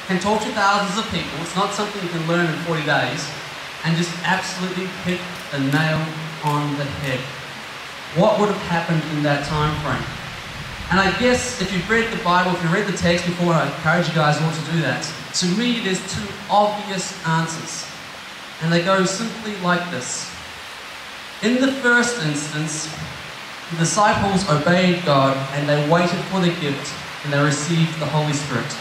can talk to thousands of people. It's not something you can learn in 40 days, and just absolutely hit the nail on the head. What would have happened in that time frame? And I guess if you've read the Bible, if you read the text before, I encourage you guys all to do that. To me, there's two obvious answers. And they go simply like this. In the first instance, the disciples obeyed God and they waited for the gift and they received the Holy Spirit.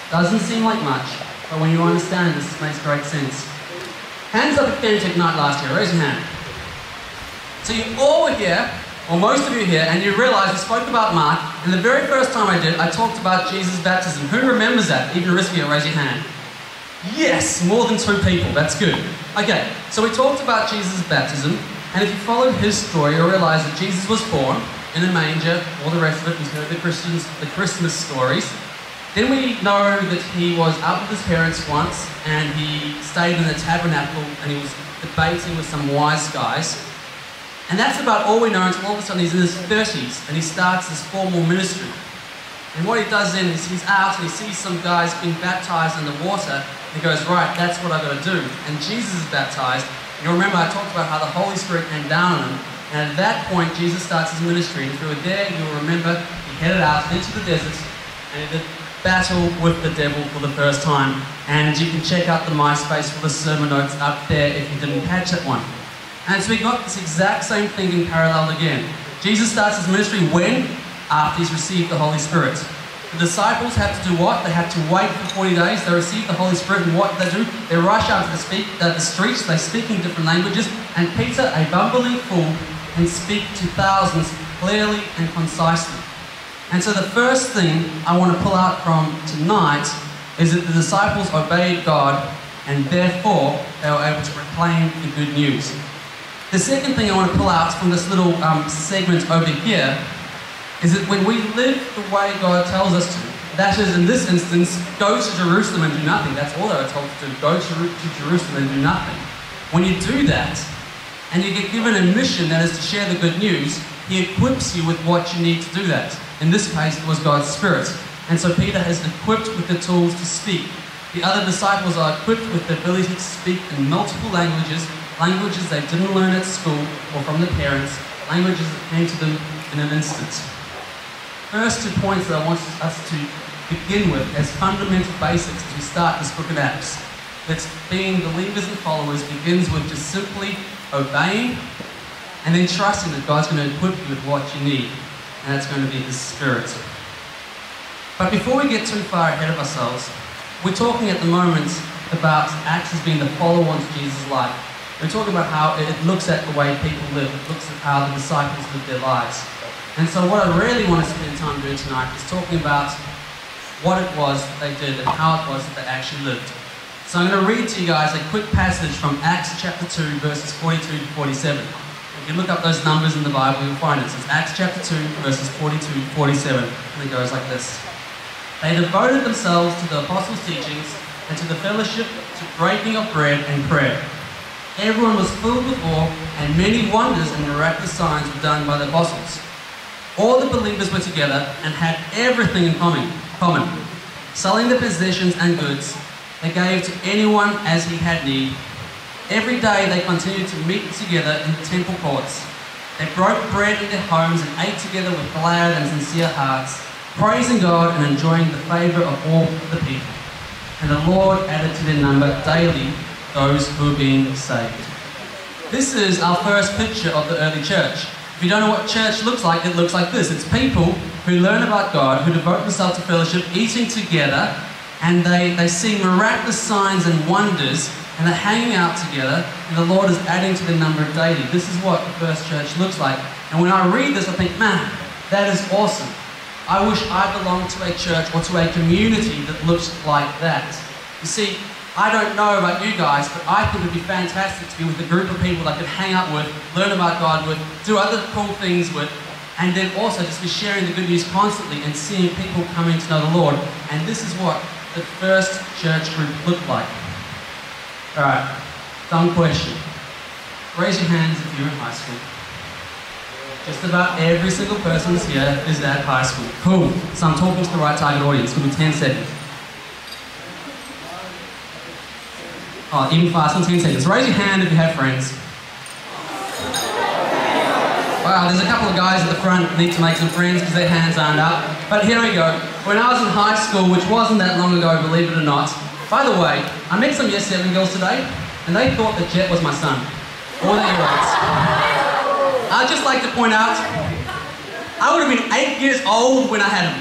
Doesn't seem like much, but when you understand this, it makes great sense. Hands up if you came to Ignite last year. Raise your hand. So you all were here, or most of you here, and you realise we spoke about Mark, and the very first time I did, I talked about Jesus' baptism. Who remembers that? Even riskier, raise your hand. Yes, more than 2 people. That's good. Okay, so we talked about Jesus' baptism, and if you followed his story, you'll realise that Jesus was born in a manger, all the rest of it, you've heard the Christmas stories. Then we know that he was out with his parents once, and he stayed in the tabernacle, and he was debating with some wise guys. And that's about all we know until all of a sudden he's in his 30s and he starts his formal ministry. And what he does then is he's out and he sees some guys being baptized in the water and he goes, right, that's what I've got to do. And Jesus is baptized. And you'll remember I talked about how the Holy Spirit came down on him. And at that point, Jesus starts his ministry. And if you were there, you'll remember he headed out into the desert and he did battle with the devil for the first time. And you can check out the MySpace for the sermon notes up there if you didn't catch that one. And so we got this exact same thing in parallel again. Jesus starts his ministry when? After he's received the Holy Spirit. The disciples had to do what? They had to wait for 40 days. They received the Holy Spirit, and what do? They rush out to the streets, they speak in different languages, and Peter, a bumbling fool, can speak to thousands clearly and concisely. And so the first thing I want to pull out from tonight is that the disciples obeyed God, and therefore they were able to proclaim the good news. The second thing I want to pull out from this little segment over here is that when we live the way God tells us to, that is, in this instance, go to Jerusalem and do nothing. That's all they were told to do. Go to Jerusalem and do nothing. When you do that, and you get given a mission that is to share the good news, he equips you with what you need to do that. In this case, it was God's Spirit. And so Peter is equipped with the tools to speak. The other disciples are equipped with the ability to speak in multiple languages they didn't learn at school or from the parents, languages that came to them in an instant. First 2 points that I want us to begin with as fundamental basics as we start this book of Acts. That being believers and followers begins with just simply obeying and then trusting that God's going to equip you with what you need, and that's going to be His Spirit. But before we get too far ahead of ourselves, we're talking at the moment about Acts as being the follow-on to Jesus' life. We're talking about how it looks at the way people live, it looks at how the disciples live their lives. And so what I really want to spend time doing tonight is talking about what it was that they did and how it was that they actually lived. So I'm going to read to you guys a quick passage from Acts chapter 2, verses 42 to 47. If you look up those numbers in the Bible, you'll find it. So it's Acts chapter 2, verses 42 to 47. And it goes like this. They devoted themselves to the apostles' teachings and to the fellowship, to breaking of bread and prayer. Everyone was filled with awe, and many wonders and miraculous signs were done by the apostles. All the believers were together and had everything in common. Selling their possessions and goods, they gave to anyone as he had need. Every day they continued to meet together in the temple courts. They broke bread in their homes and ate together with glad and sincere hearts, praising God and enjoying the favour of all the people. And the Lord added to their number daily those who are being saved. This is our first picture of the early church. If you don't know what church looks like, it looks like this. It's people who learn about God, who devote themselves to fellowship, eating together, and they see miraculous signs and wonders, and they're hanging out together, and the Lord is adding to the number daily. This is what the first church looks like. And when I read this, I think, man, that is awesome. I wish I belonged to a church or to a community that looks like that. You see, I don't know about you guys, but I think it would be fantastic to be with a group of people that I could hang out with, learn about God with, do other cool things with, and then also just be sharing the good news constantly and seeing people coming to know the Lord. And this is what the first church group looked like. Alright, dumb question. Raise your hands if you're in high school. Just about every single person here is at high school. Cool. So I'm talking to the right target audience. Give me 10 seconds. Oh, even faster in 10 seconds. Raise your hand if you have friends. Wow, there's a couple of guys at the front who need to make some friends because their hands aren't up. But here we go. When I was in high school, which wasn't that long ago, believe it or not. By the way, I met some Yes 7 girls today, and they thought that Jet was my son. All the earrings. I'd just like to point out, I would have been 8 years old when I had him.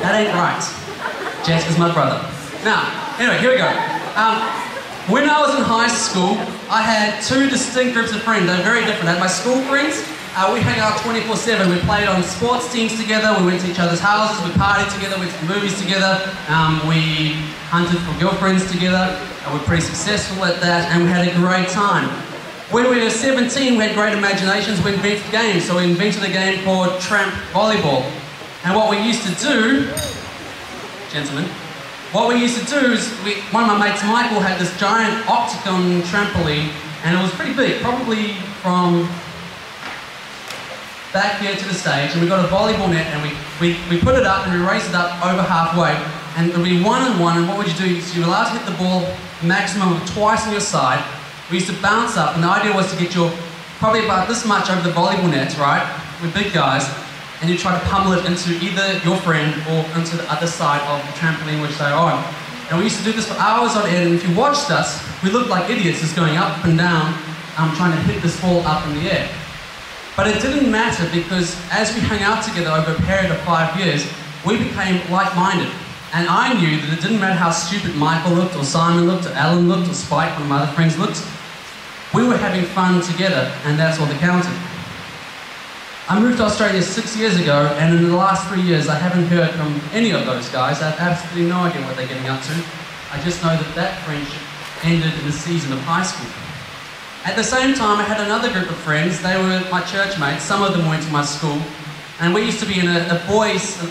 That ain't right. Jet is my brother. Now, anyway, here we go. When I was in high school, I had two distinct groups of friends. They were very different. I had my school friends. We hung out 24/7. We played on sports teams together. We went to each other's houses. We partied together. We went to the movies together. We hunted for girlfriends together. We were pretty successful at that, and we had a great time. When we were 17, we had great imaginations. We invented games. So we invented a game called tramp volleyball. And what we used to do, gentlemen, what we used to do is, one of my mates, Michael, had this giant octagon trampoline, and it was pretty big, probably from back here to the stage, and we got a volleyball net, and we put it up, and we raised it up over halfway, and it would be 1-on-1, and what would you do? So you're allowed to hit the ball maximum of twice on your side. We used to bounce up, and the idea was to get your, probably about this much over the volleyball net, right? We're big guys. And you try to pummel it into either your friend or into the other side of the trampoline which they're on. And we used to do this for hours on end, and if you watched us, we looked like idiots just going up and down, trying to hit this ball up in the air. But it didn't matter because as we hung out together over a period of 5 years, we became like-minded. And I knew that it didn't matter how stupid Michael looked, or Simon looked, or Alan looked, or Spike, one of my other friends looked. We were having fun together, and that's all that counted. I moved to Australia 6 years ago, and in the last 3 years I haven't heard from any of those guys. I have absolutely no idea what they're getting up to. I just know that that friendship ended in the season of high school. At the same time, I had another group of friends. They were my church mates. Some of them went to my school, and we used to be in an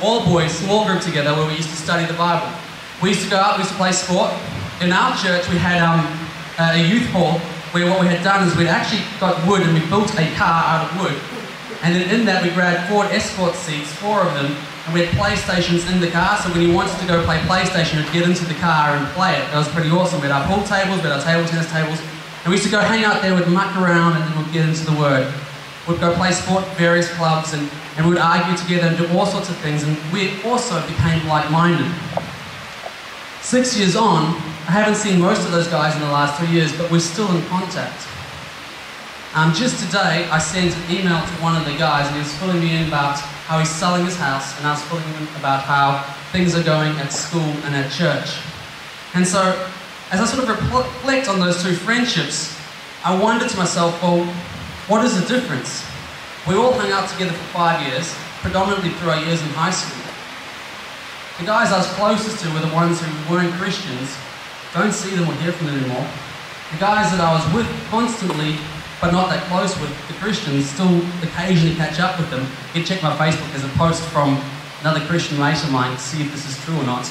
all-boys small group together where we used to study the Bible. We used to go out, we used to play sport. In our church we had a youth hall where what we had done is we'd actually got wood and we built a car out of wood. And then in that we grabbed Ford Escort seats, 4 of them, and we had PlayStations in the car, so when you wanted to go play PlayStation, you'd get into the car and play it. That was pretty awesome. We had our pool tables, we had our table tennis tables, and we used to go hang out there, we'd muck around, and then we'd get into the Word. We'd go play sport at various clubs, and we'd argue together and do all sorts of things, and we also became like-minded. 6 years on, I haven't seen most of those guys in the last 3 years, but we're still in contact. Just today, I sent an email to one of the guys, and he was filling me in about how he's selling his house, and I was filling him in about how things are going at school and at church. And so, as I sort of reflect on those two friendships, I wondered to myself, well, what is the difference? We all hung out together for 5 years, predominantly through our years in high school. The guys I was closest to were the ones who weren't Christians, don't see them or hear from them anymore. The guys that I was with constantly, but not that close with, the Christians, still occasionally catch up with them. You can check my Facebook, there's a post from another Christian mate of mine to see if this is true or not.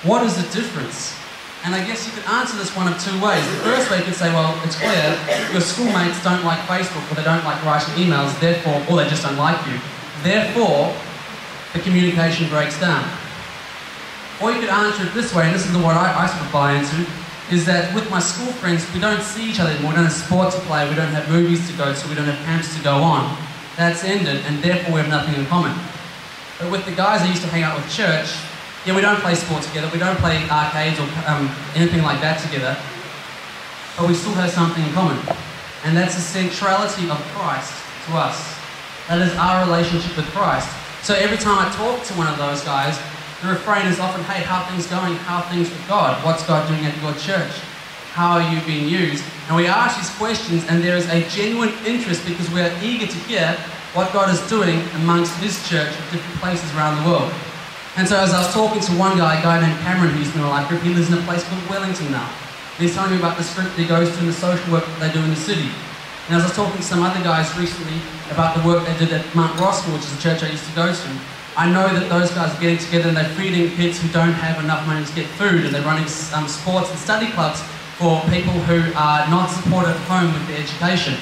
What is the difference? And I guess you could answer this one of 2 ways. The first way you could say, well, it's clear, your schoolmates don't like Facebook, or they don't like writing emails, therefore, or they just don't like you. Therefore, the communication breaks down. Or you could answer it this way, and this is the one I sort of buy into, is that with my school friends, we don't see each other anymore. We don't have sports to play, we don't have movies to go to, we don't have camps to go on. That's ended, and therefore we have nothing in common. But with the guys I used to hang out with church, yeah, we don't play sport together, we don't play arcades or anything like that together, but we still have something in common. And that's the centrality of Christ to us. That is our relationship with Christ. So every time I talk to one of those guys, the refrain is often, hey, how are things going? How are things with God? What's God doing at your church? How are you being used? And we ask these questions, and there is a genuine interest because we are eager to hear what God is doing amongst His church at different places around the world. And so as I was talking to one guy, a guy named Cameron, who's in a life group, he lives in a place called Wellington now. And he's telling me about the script that he goes to and the social work that they do in the city. And as I was talking to some other guys recently about the work they did at Mount Rossmore, which is a church I used to go to, I know that those guys are getting together and they're feeding kids who don't have enough money to get food, and they're running sports and study clubs for people who are not supported at home with their education.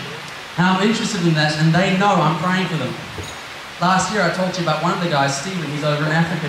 And I'm interested in that, and they know I'm praying for them. Last year I talked to you about one of the guys, Stephen, he's over in Africa.